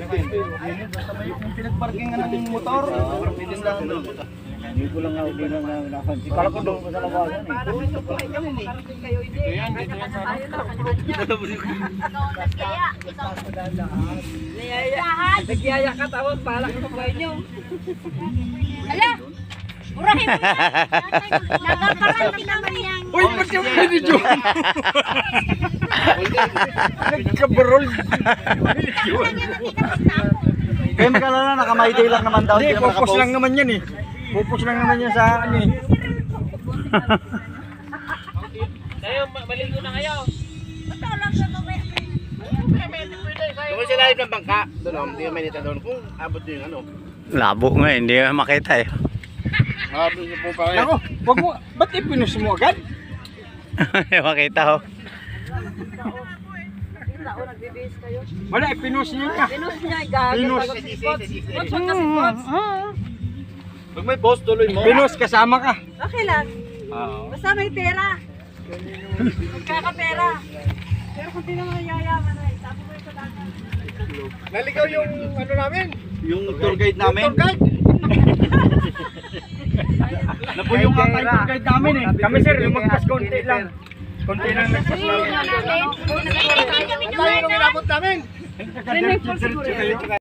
Yung pinagparkingan ng motor. Hindi ko lang napansin. Kala ko doon ko sa labasan eh. Nagyaya ka tawag pala ko sa inyo. Ala! Burahin mo yan! Nagkakaroon naman yan! Uy, ba't yung video? Nagkabarol. Kaya magkalala, nakamayday lang naman daw. Hindi, focus lang naman yan eh. Focus lang naman yan sa ano eh. Kayo, maligo na kayo. Doon sila live ng bangka. Doon, hindi ka mainita doon. Kung abot nyo yung ano. Labo nga, hindi ka makita eh. Abot nyo po pa kayo. Nako, wag mo, ba't ipinus mo agad? Makita ho. Wala, ipinus niya ka. Pinus niya, gagawin. Pinus. Spots, wag kasi spots. Pag may post, tuloy mo. Pinus, kasama ka. Okay lang. Basta may pera. Magkakapera. Pero kung di naman yayaman ay, tapo ko yung kadagan. Naligaw yung ano namin. Yung tour guide namin. Tour guide. Napo yung tour guide namin eh. Kami sir, lumagpas konti lang. Konti lang nagpas lang. Ang tayo nung inabot namin. Swimming pool siguro.